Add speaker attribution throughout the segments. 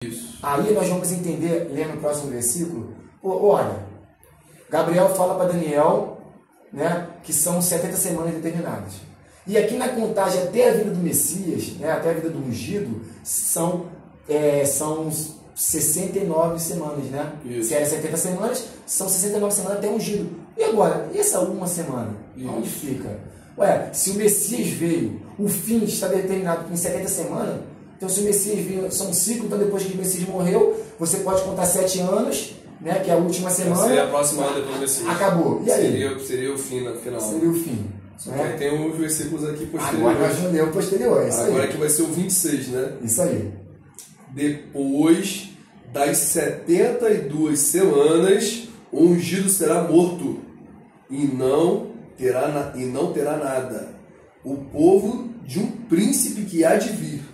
Speaker 1: Isso.
Speaker 2: Aí nós vamos entender, lendo o próximo versículo, olha, Gabriel fala para Daniel, né, que são 70 semanas determinadas. E aqui na contagem até a vida do Messias, né, até a vida do ungido, são 69 semanas, né? Isso. Se era 70 semanas, são 69 semanas até ungido. E agora? E essa uma semana? Isso. Onde fica? Ué, se o Messias veio, o fim está determinado em 70 semanas, então se o Messias veio, são um ciclo, então depois que o Messias morreu, você pode contar 7 anos, né, que é a última semana.
Speaker 1: Seria a próxima ano depois do Messias.
Speaker 2: Acabou. E aí?
Speaker 1: Seria o fim no final.
Speaker 2: Seria o fim.
Speaker 1: Só que aí tem uns versículos aqui posteriores.
Speaker 2: Agora nós vamos ler o posterior. Isso
Speaker 1: agora
Speaker 2: aí.
Speaker 1: Que vai ser o 26, né?
Speaker 2: Isso aí.
Speaker 1: Depois das 72 semanas, o ungido será morto e não terá nada. O povo de um príncipe que há de vir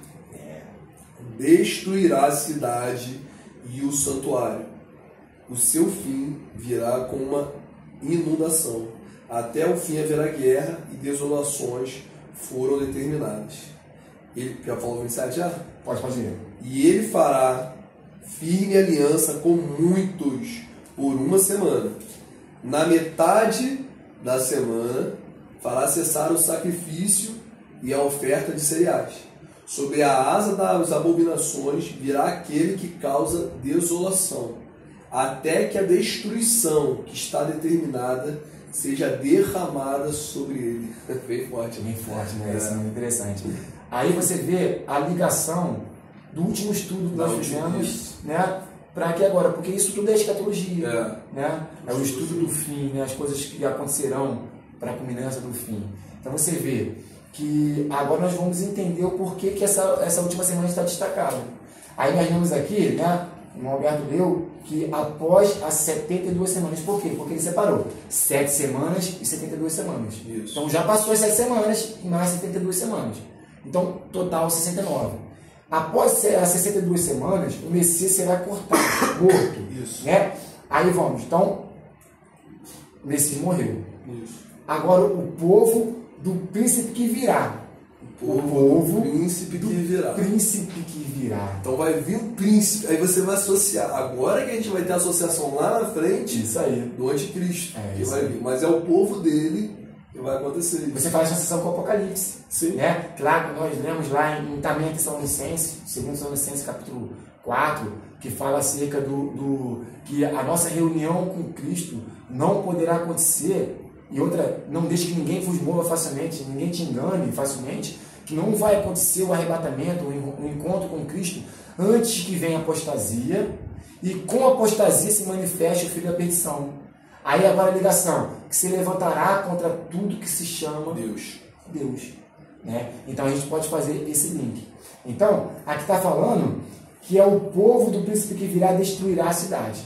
Speaker 1: destruirá a cidade e o santuário. O seu fim virá com uma inundação. Até o fim haverá guerra e desolações foram determinadas. Ele já falou 27 já?
Speaker 2: Pode fazer.
Speaker 1: E ele fará firme aliança com muitos por uma semana. Na metade da semana fará cessar o sacrifício e a oferta de cereais. Sobre a asa das abominações virá aquele que causa desolação, até que a destruição que está determinada seja derramada sobre ele. Bem forte.
Speaker 2: Bem forte, né? Isso é muito interessante. Aí você vê a ligação do último estudo que nós fizemos, né? Para que agora? Porque isso tudo é escatologia, né? É o estudo do fim, né? As coisas que acontecerão para a culminância do fim. Então você vê que agora nós vamos entender o porquê que essa última semana está destacada. Aí nós vemos aqui, né? O Alberto leu que após as 72 semanas. Por quê? Porque ele separou 7 semanas e 72 semanas.
Speaker 1: Isso.
Speaker 2: Então já passou as 7 semanas e mais 72 semanas. Então, total 69. Após as 62 semanas, o Messias será cortado, morto.
Speaker 1: Isso.
Speaker 2: Né? Aí vamos. Então, o Messias morreu.
Speaker 1: Isso.
Speaker 2: Agora, o povo do príncipe que virá.
Speaker 1: O povo do príncipe que virá. Então vai vir um príncipe, aí você vai associar. Agora que a gente vai ter a associação lá na frente,
Speaker 2: isso aí,
Speaker 1: do anticristo, que vai vir. Mas é o povo dele que vai acontecer isso.
Speaker 2: Você faz associação com o Apocalipse.
Speaker 1: Sim.
Speaker 2: Né? Claro que nós lemos lá em também Tessalonicenses, 2 Tessalonicenses capítulo 4, que fala acerca que a nossa reunião com Cristo não poderá acontecer. E outra, não deixe que ninguém vos mova facilmente, ninguém te engane facilmente, que não vai acontecer o arrebatamento, o encontro com Cristo, antes que venha a apostasia, e com a apostasia se manifeste o filho da perdição. Aí agora a ligação, que se levantará contra tudo que se chama Deus. Né? Então a gente pode fazer esse link. Então, aqui está falando que é o povo do príncipe que virá destruirá a cidade.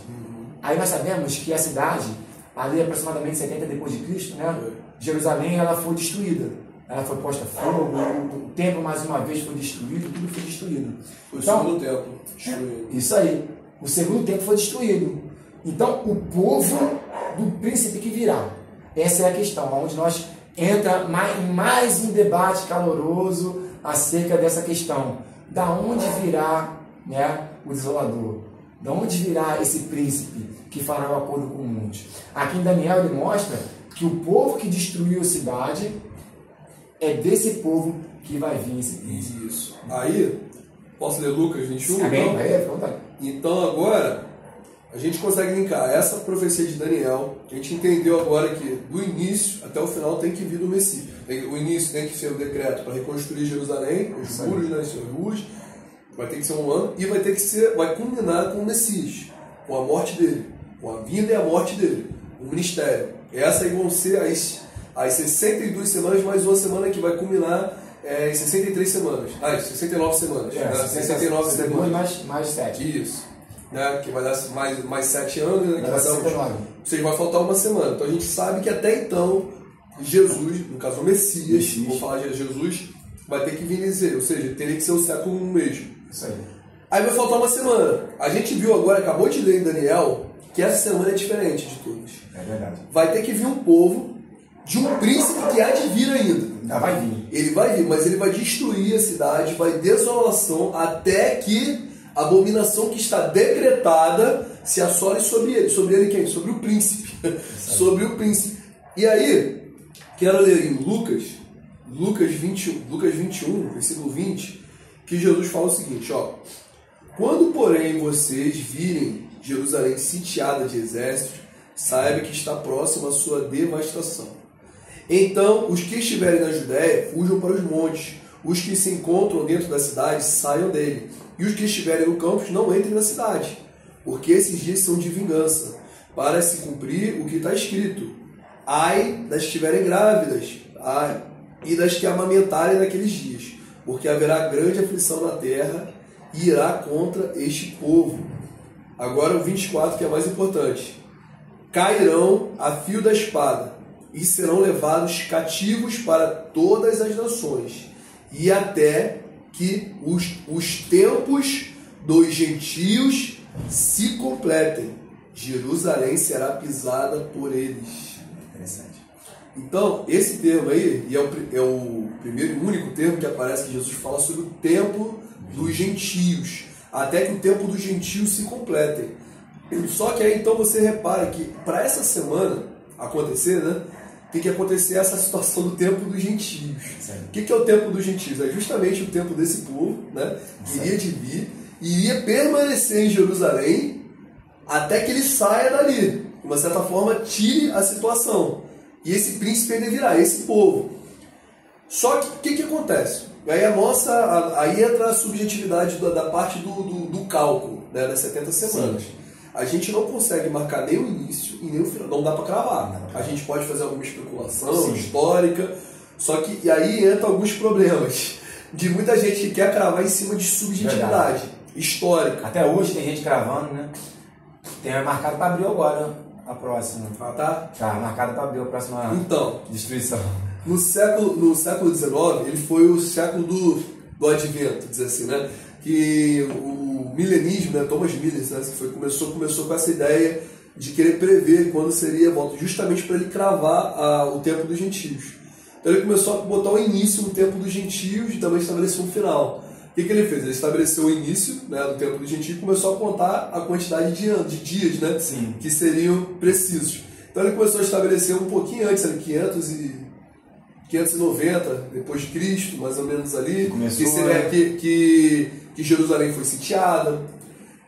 Speaker 2: Aí nós sabemos que a cidade, ali aproximadamente 70 depois de Cristo, né? Jerusalém, ela foi destruída. Ela foi posta a fogo, o templo mais uma vez foi destruído, tudo foi destruído.
Speaker 1: O segundo templo destruído.
Speaker 2: Isso aí. O segundo templo foi destruído. Então, o povo do príncipe que virá. Essa é a questão, onde nós entra mais em debate caloroso acerca dessa questão. Da onde virá, né, o desolador? Da onde virá esse príncipe que fará o acordo com muitos? Aqui em Daniel ele mostra que o povo que destruiu a cidade é desse povo que vai vir esse príncipe.
Speaker 1: Isso. Aí, posso ler Lucas 21? Então agora, a gente consegue linkar essa profecia de Daniel. A gente entendeu agora que do início até o final tem que vir do Messias. O início tem que ser o decreto para reconstruir Jerusalém, os muros, né, as ruas. Vai ter que ser um ano e vai culminar com o Messias, com a morte dele, com a vinda e a morte dele, o ministério. Essas aí vão ser as 62 semanas mais uma semana que vai culminar em 63 semanas. 69 semanas.
Speaker 2: 69 semanas mais 7.
Speaker 1: Isso. Né? Que vai dar mais 7 anos, né? Que vai dar ou seja, vai faltar uma semana. Então a gente sabe que até então Jesus, no caso o Messias, vou falar de Jesus, vai ter que vir dizer, ou seja, teria que ser o século 1 mesmo.
Speaker 2: Isso aí.
Speaker 1: Aí vai faltar uma semana. A gente viu agora, acabou de ler em Daniel, que essa semana é diferente de todas.
Speaker 2: É verdade.
Speaker 1: Vai ter que vir um povo de um príncipe que há de vir ainda.
Speaker 2: Ainda vai vir.
Speaker 1: Ele vai vir, mas ele vai destruir a cidade, vai desolação até que A abominação que está decretada se assola sobre ele. Sobre ele quem? Sobre o príncipe. Sobre o príncipe. E aí, quero ler em Lucas 21, versículo 20, que Jesus fala o seguinte, ó. Quando, porém, vocês virem Jerusalém sitiada de exércitos, saiba que está próxima a sua devastação. Então, os que estiverem na Judéia, fujam para os montes. Os que se encontram dentro da cidade, saiam dele. E os que estiverem no campo, não entrem na cidade. Porque esses dias são de vingança, para se cumprir o que está escrito. Ai das que estiverem grávidas, ai, e das que amamentarem naqueles dias. Porque haverá grande aflição na terra, e irá contra este povo. Agora o 24, que é mais importante. Cairão a fio da espada, e serão levados cativos para todas as nações, e até que os tempos dos gentios se completem. Jerusalém será pisada por eles. Interessante. Então, esse termo aí, e é o primeiro e único termo que aparece que Jesus fala sobre o tempo dos gentios, até que o tempo dos gentios se completem. Só que aí então você repara que para essa semana acontecer, né, tem que acontecer essa situação do tempo dos gentios. O que é o tempo dos gentios? É justamente o tempo desse povo, né, que iria de vir e iria permanecer em Jerusalém até que ele saia dali. De uma certa forma, tire a situação. E esse príncipe ainda virá, esse povo. Só que o que acontece? Aí aí entra a subjetividade da parte do cálculo, né, das 70 semanas. Sim. A gente não consegue marcar nem o início e nem o final, não dá para cravar. A gente pode fazer alguma especulação histórica, só que e aí entra alguns problemas de muita gente que quer cravar em cima de subjetividade histórica.
Speaker 2: Até hoje tem gente cravando, né? Tem marcado para abril agora a próxima.
Speaker 1: Ah, tá?
Speaker 2: Tá, marcado para abril a próxima destruição.
Speaker 1: No século XIX, ele foi o século do advento, dizer assim, né? Que o milenismo, né, Thomas Miller, né, que começou com essa ideia de querer prever quando seria a volta, justamente para ele cravar o tempo dos gentios. Então ele começou a botar o início no tempo dos gentios e também estabeleceu um final. O que ele fez? Ele estabeleceu o início, né, do tempo dos gentios e começou a contar a quantidade de dias, né, que seriam precisos. Então ele começou a estabelecer um pouquinho antes, 590 depois de Cristo, mais ou menos ali, que Jerusalém foi sitiada.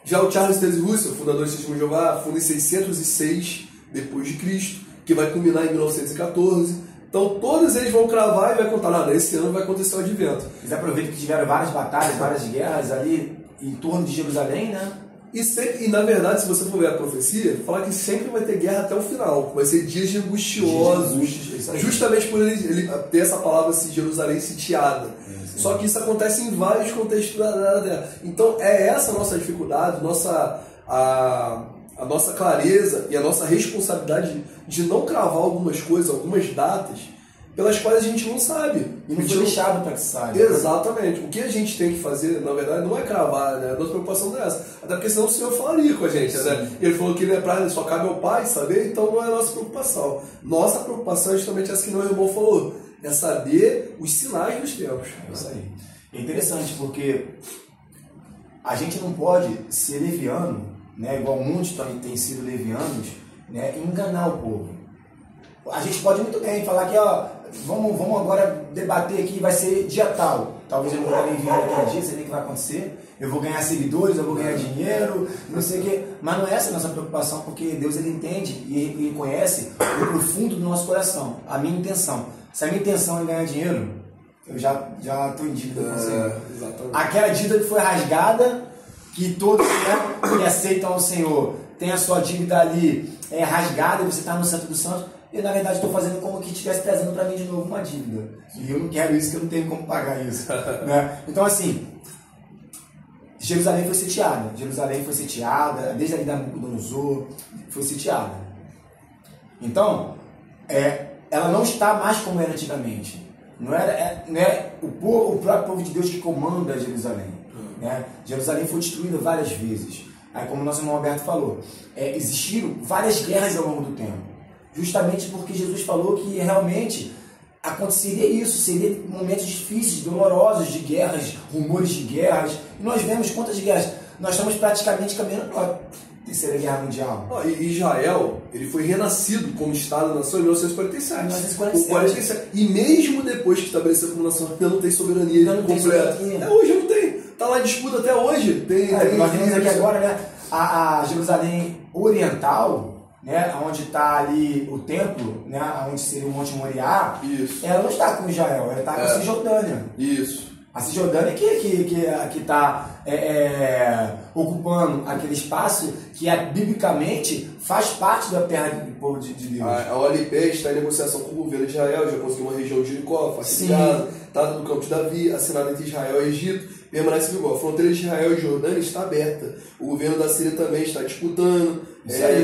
Speaker 1: Já o Charles Taze Russell, fundador do Testemunho de Jeová, funda em 606 depois de Cristo, que vai culminar em 1914. Então todos eles vão cravar e vai contar, nada, esse ano vai acontecer o advento.
Speaker 2: Eles aproveitam que tiveram várias batalhas, várias guerras ali em torno de Jerusalém, né?
Speaker 1: E na verdade, se você for ver a profecia, fala que sempre vai ter guerra até o final. Vai ser dias angustiosos. Justamente por ele ter essa palavra assim, Jerusalém sitiada. Só que isso acontece em vários contextos da terra. Então é essa a nossa dificuldade, a nossa clareza e a nossa responsabilidade de não cravar algumas coisas, algumas datas, pelas quais a gente não sabe.
Speaker 2: E não foi deixado para que saiba.
Speaker 1: Exatamente. O que a gente tem que fazer, na verdade, não é cravar, né? A nossa preocupação não é essa. Até porque senão o Senhor falaria com a gente, né? Ele falou que só cabe ao Pai saber, então não é a nossa preocupação. Nossa preocupação é justamente essa que o irmão falou, é saber os sinais dos tempos.
Speaker 2: É isso aí. É interessante, porque a gente não pode ser leviano, né? Igual muitos têm sido levianos, né? E enganar o povo. A gente pode muito bem falar que, ó, vamos agora debater aqui, vai ser dia tal. Talvez eu não vou enviar naquele dia, sei nem o que vai acontecer. Eu vou ganhar seguidores, eu vou ganhar dinheiro, não sei o quê. Mas não é essa a nossa preocupação, porque Deus ele entende e conhece o profundo do nosso coração, a minha intenção. Se a minha intenção é ganhar dinheiro, eu já estou em dívida com você. Aquela dívida que foi rasgada, que todos, né, que aceitam ao Senhor tem a sua dívida ali rasgada, e você está no Santo dos Santos. Eu, na verdade, estou fazendo como que estivesse trazendo para mim de novo uma dívida. E eu não quero isso, que eu não tenho como pagar isso. Né? Então, assim, Jerusalém foi sitiada. Desde ali da Nabucodonosor, foi sitiada. Então, ela não está mais como era antigamente. Não é o próprio povo de Deus que comanda Jerusalém. Né? Jerusalém foi destruída várias vezes. Aí, como o nosso irmão Alberto falou, existiram várias guerras ao longo do tempo. Justamente porque Jesus falou que realmente aconteceria isso, seria momentos difíceis, dolorosos de guerras, rumores de guerras. E nós vemos quantas guerras. nós estamos praticamente caminhando para a Terceira Guerra Mundial.
Speaker 1: E Israel, ele foi renascido como Estado-nação em 1947. 1947. E mesmo depois que estabeleceu como nação, ainda não tem soberania completa. Hoje não tem. Está lá em disputa até hoje.
Speaker 2: Nós temos aqui agora, né, a Jerusalém Oriental, né, onde está ali o templo, né, onde seria o Monte Moriá.
Speaker 1: Isso.
Speaker 2: Ela não está com Israel, ela está com a Cisjordânia.
Speaker 1: Isso.
Speaker 2: A Cisjordânia que está ocupando aquele espaço que biblicamente faz parte da terra do povo de Deus.
Speaker 1: A OLP está em negociação com o governo de Israel, já conseguiu uma região de Jericó, facilitada, está no campo de Davi, assinada entre Israel e Egito, permanece igual. A fronteira de Israel e Jordânia está aberta. O governo da Síria também está disputando.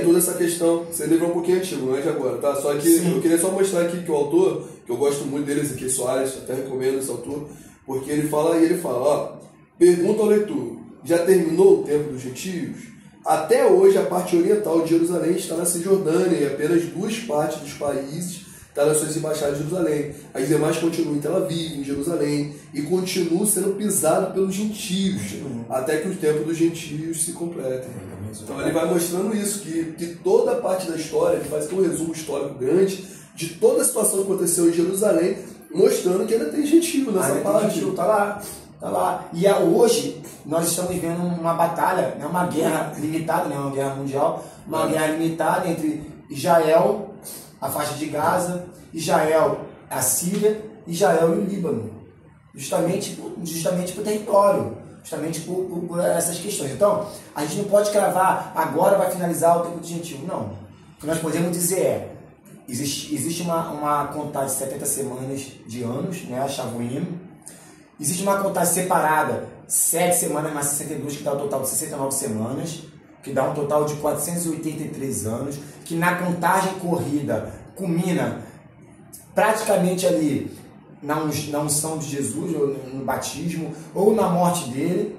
Speaker 1: Toda essa questão. Esse livro é um pouquinho antigo, não é de agora, tá? Só que eu queria só mostrar aqui que o autor, que eu gosto muito dele, Ezequiel Soares, até recomendo esse autor, porque ele fala, ó, pergunta ao leitor, já terminou o tempo dos gentios? Até hoje a parte oriental de Jerusalém está na Cisjordânia e apenas 2 partes dos países estão nas suas embaixadas de Jerusalém. As demais continuam em Tel Aviv, em Jerusalém, e continuam sendo pisadas pelos gentios, até que o tempo dos gentios se completem. Então ele vai mostrando isso, que toda a parte da história, ele faz aqui um resumo histórico grande de toda a situação que aconteceu em Jerusalém, mostrando que ainda tem gentio nessa parte.
Speaker 2: Gentio, tá lá. E hoje nós estamos vendo uma batalha, né, uma guerra limitada, né, uma guerra mundial, uma guerra limitada entre Israel, a faixa de Gaza, Israel, a Síria, Israel e o Líbano. Justamente por território, justamente por essas questões. Então, a gente não pode cravar, agora vai finalizar o tempo de gentio. Não. O que nós podemos dizer existe uma contagem de 70 semanas de anos, né, a Shavuim. Existe uma contagem separada, 7 semanas mais 62, que dá um total de 69 semanas, que dá um total de 483 anos, que na contagem corrida culmina praticamente ali na unção de Jesus, ou no batismo, ou na morte dele.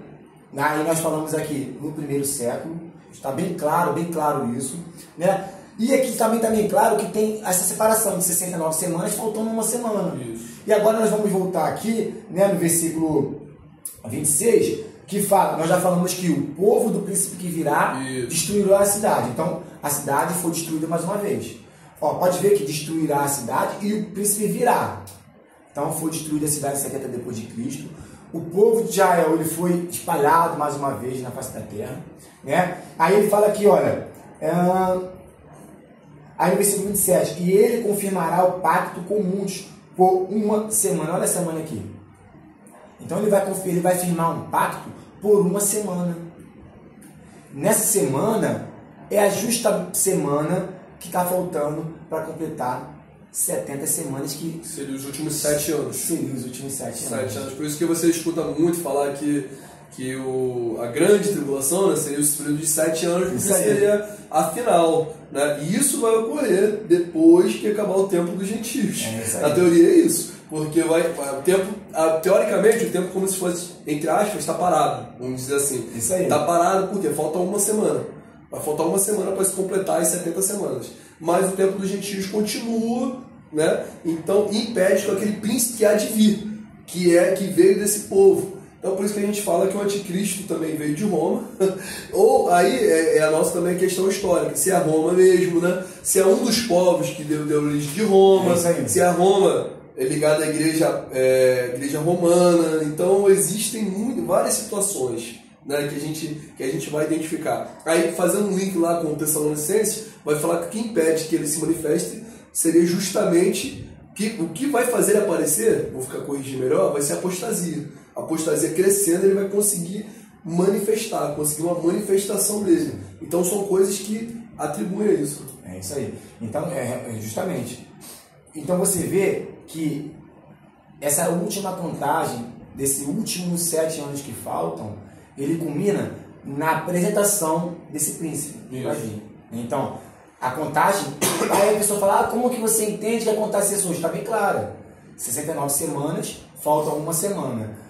Speaker 2: Aí nós falamos aqui no 1º século, está bem claro isso, né? E aqui também está bem claro que tem essa separação de 69 semanas, faltando uma semana.
Speaker 1: Isso.
Speaker 2: E agora nós vamos voltar aqui, né, no versículo 26, que fala, nós já falamos que o povo do príncipe que virá destruirá a cidade. Então, a cidade foi destruída mais uma vez. Pode ver que destruirá a cidade e o príncipe virá. Então, foi destruída a cidade 70 depois de Cristo. O povo de Israel ele foi espalhado mais uma vez na face da terra, né? Aí ele fala aqui, olha... Aí no versículo 27, e ele confirmará o pacto com muitos por uma semana. Olha a semana aqui. Então ele vai firmar um pacto por uma semana. Nessa semana é a justa semana que está faltando para completar 70 semanas que...
Speaker 1: Seriam os últimos 7 anos.
Speaker 2: Seriam os últimos 7 anos.
Speaker 1: Por isso que você escuta muito falar que a grande tribulação, né, seria esse período de 7 anos, porque seria a final. Né? E isso vai ocorrer depois que acabar o tempo dos gentios. Na teoria é isso. Porque teoricamente o tempo, como se fosse, entre aspas, está parado. Vamos dizer assim. Está parado porque falta uma semana. Vai faltar uma semana para se completar as 70 semanas. Mas o tempo dos gentios continua, né? Então impede que aquele príncipe que há de vir, que veio desse povo. Então por isso que a gente fala que o anticristo também veio de Roma. Ou aí é a nossa também questão histórica, se é Roma mesmo, né? Se é um dos povos que deu origem de Roma, se é Roma é ligada à igreja romana. Então existem várias situações, né, que a gente vai identificar. Aí fazendo um link lá com o Tessalonicenses, vai falar que o que impede que ele se manifeste seria justamente que o que vai fazer ele aparecer, vou ficar corrigindo melhor, vai ser a apostasia. A apostasia crescendo, ele vai conseguir conseguir uma manifestação dele. Então são coisas que atribuem a isso.
Speaker 2: É isso aí. Então, justamente. Então você vê que essa última contagem, desses últimos 7 anos que faltam, ele culmina na apresentação desse príncipe que vai vir. Então, a contagem, aí a pessoa fala, como que você entende que a contagem cessou? Está bem clara. 69 semanas, falta uma semana.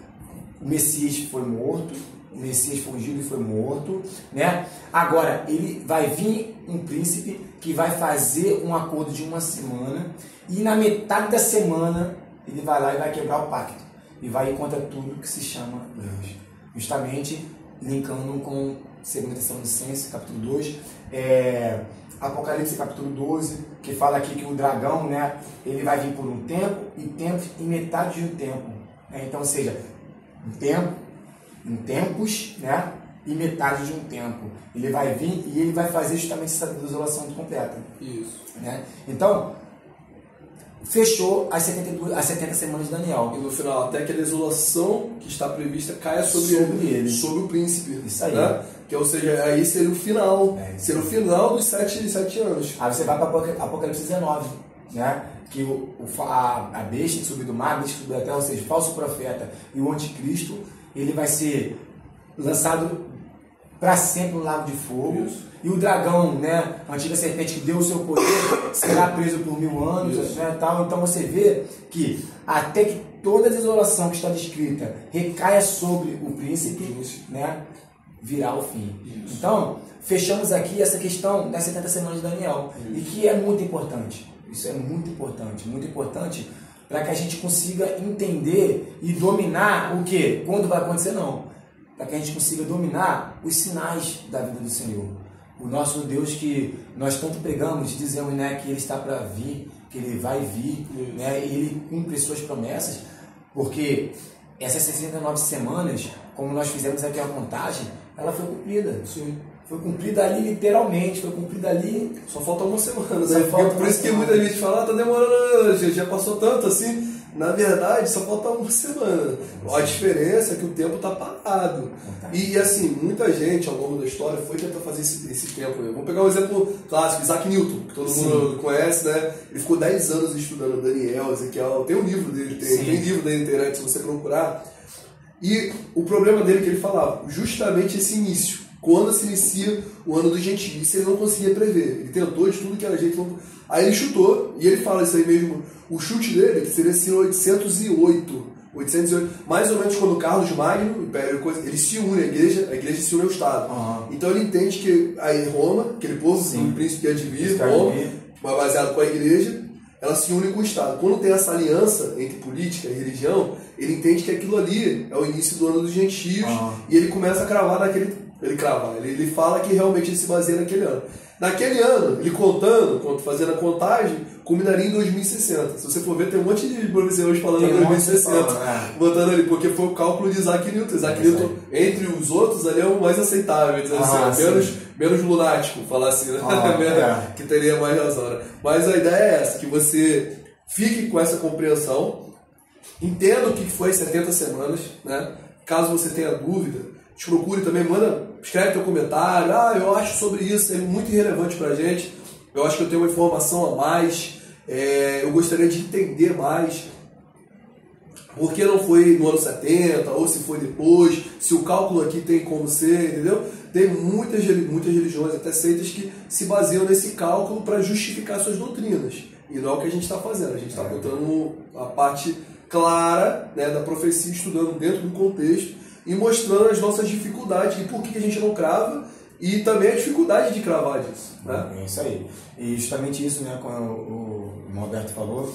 Speaker 2: O Messias foi morto, o Messias foi ungido e foi morto, né? Agora, ele vai vir um príncipe que vai fazer um acordo de uma semana e na metade da semana ele vai lá e vai quebrar o pacto e vai ir contra tudo que se chama Deus. Justamente linkando com 2 Tessalonicenses, capítulo 2, Apocalipse, capítulo 12, que fala aqui que o dragão, né, ele vai vir por um tempo e metade de um tempo. Né? Então, ou seja, um tempo, em tempos, né, e metade de um tempo. Ele vai vir e ele vai fazer justamente essa desolação completa.
Speaker 1: Isso.
Speaker 2: Né? Então, fechou as 70 semanas de Daniel.
Speaker 1: E no final, até que a desolação que está prevista caia sobre ele, sobre o príncipe.
Speaker 2: Isso aí.
Speaker 1: Né? Que, ou seja, aí seria o final. Seria o final dos 7 anos.
Speaker 2: Aí você vai para Apocalipse 19, né? Que a besta que subiu do mar, a besta que subiu da terra, ou seja, o falso profeta e o anticristo, ele vai ser lançado para sempre no lago de fogo. Isso. E o dragão, né, a antiga serpente que deu o seu poder, será preso por 1000 anos, né, tal. Então você vê que até que toda a desolação que está descrita recaia sobre o príncipe, né, virá o fim. Isso. Então, fechamos aqui essa questão das 70 semanas de Daniel. Isso. E que é muito importante. Isso é muito importante para que a gente consiga entender e dominar o que? Quando vai acontecer, não. Para que a gente consiga dominar os sinais da vida do Senhor. O nosso Deus que nós tanto pregamos, dizemos, né, que Ele está para vir, que Ele vai vir, né, e Ele cumpre suas promessas, porque essas 69 semanas, como nós fizemos aqui a contagem, ela foi cumprida.
Speaker 1: Sim.
Speaker 2: Foi cumprida ali literalmente, foi cumprida ali...
Speaker 1: Só falta uma semana, né? Por isso que muita gente fala, tá demorando, já passou tanto assim. Na verdade, só falta uma semana. A diferença é que o tempo está parado. E assim, muita gente ao longo da história foi tentar fazer esse tempo. Vamos pegar um exemplo clássico, Isaac Newton, que todo mundo conhece, né? Ele ficou 10 anos estudando Daniel, Ezequiel. Tem um livro dele, tem livro da internet se você procurar. E o problema dele é que ele falava justamente esse início. Quando se inicia o ano dos gentios, ele não conseguia prever. Ele tentou de tudo que era jeito. Aí ele chutou, e ele fala isso aí mesmo. O chute dele, que seria assim 808, mais ou menos quando Carlos Magno, Império, eles se unem, a igreja se une ao Estado. Então ele entende que aí Roma, aquele povo, o príncipe que ia de vir, Roma, baseado com a igreja, ela se une com o Estado. Quando tem essa aliança entre política e religião, ele entende que aquilo ali é o início do ano dos gentios, e ele começa a cravar naquele... Ele fala que realmente ele se baseia naquele ano. Naquele ano, ele fazendo a contagem, culminaria em 2060. Se você for ver, tem um monte de professores hoje falando em 2060, botando ali, porque foi o cálculo de Isaac Newton. Isaac Newton, entre os outros, ali é o mais aceitável, menos lunático, falar assim, né? Que teria mais razão. Né? Mas a ideia é essa, que você fique com essa compreensão, entenda o que foi 70 semanas, né? Caso você tenha dúvida, te procure também, escreve teu comentário, eu acho sobre isso, é muito irrelevante pra gente, eu acho que eu tenho uma informação a mais, eu gostaria de entender mais, por que não foi no ano 70, ou se foi depois, se o cálculo aqui tem como ser, entendeu? Tem muitas religiões, até seitas, que se baseiam nesse cálculo para justificar suas doutrinas, e não é o que a gente está fazendo, a gente está botando a parte clara, né, da profecia, estudando dentro do contexto, e mostrando as nossas dificuldades e por que a gente não crava e também a dificuldade de cravar disso. Né?
Speaker 2: É isso aí. E justamente isso, né, como o Roberto falou,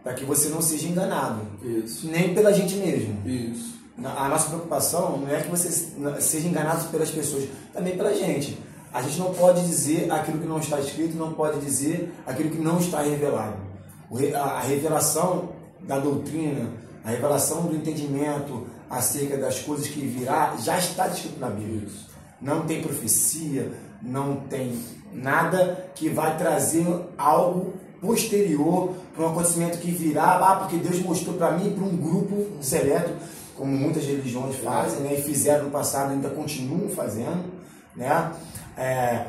Speaker 2: para que você não seja enganado.
Speaker 1: Isso.
Speaker 2: Nem pela gente mesmo.
Speaker 1: Isso.
Speaker 2: A nossa preocupação não é que você seja enganado pelas pessoas, também pela gente. A gente não pode dizer aquilo que não está escrito, não pode dizer aquilo que não está revelado. A revelação da doutrina, a revelação do entendimento acerca das coisas que virá, já está descrito na Bíblia. Não tem profecia, não tem nada que vai trazer algo posterior para um acontecimento que virá, porque Deus mostrou para mim, para um grupo seleto, como muitas religiões fazem, né, e fizeram no passado, ainda continuam fazendo. Né?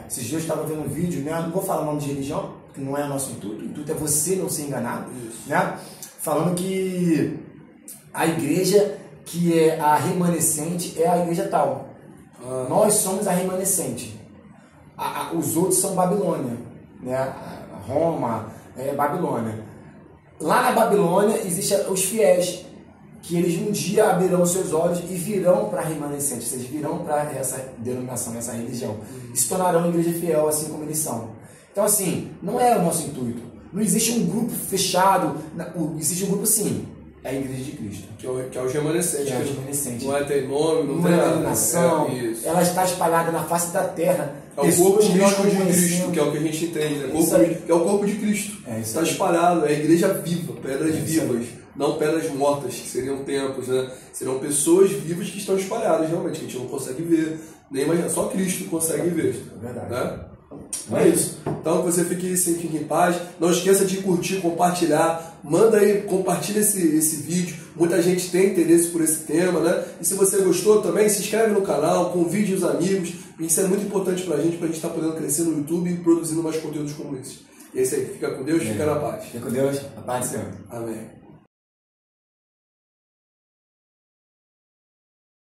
Speaker 2: Esses dias eu estava vendo um vídeo, né, não vou falar o nome de religião, que não é nosso intuito, o intuito é você não ser enganado, né? Falando que a igreja que é a remanescente é a igreja tal. Nós somos a remanescente. Os outros são Babilônia, né? Roma, Babilônia. Lá na Babilônia existem os fiéis, que eles um dia abrirão seus olhos e virão para a remanescente, vocês virão para essa denominação, essa religião, e se tornarão igreja fiel, assim como eles são. Então, assim, não é o nosso intuito. Não existe um grupo fechado, existe um grupo sim, é a Igreja de Cristo.
Speaker 1: Que é os remanescentes.
Speaker 2: Que é os remanescentes.
Speaker 1: Não tem nome, não
Speaker 2: tem
Speaker 1: tem
Speaker 2: denominação. Ela está espalhada na face da terra.
Speaker 1: É o corpo místico de Cristo, que é o que a gente entende, né? Que é o corpo de Cristo. Está espalhado, é a igreja viva, pedras vivas, não pedras mortas, que seriam templos, né? Serão pessoas vivas que estão espalhadas, realmente, que a gente não consegue ver, nem imaginar, só Cristo consegue ver.
Speaker 2: É verdade.
Speaker 1: Né? É isso. Então que você fique em paz. Não esqueça de curtir, compartilhar. Manda aí, compartilha esse vídeo. Muita gente tem interesse por esse tema, né? E se você gostou também, se inscreve no canal, convide os amigos. Isso é muito importante pra gente estar podendo crescer no YouTube e produzindo mais conteúdos como esse. E é isso aí. Fica com Deus, fica na paz.
Speaker 2: Fica com Deus, a paz do Senhor.
Speaker 1: Amém.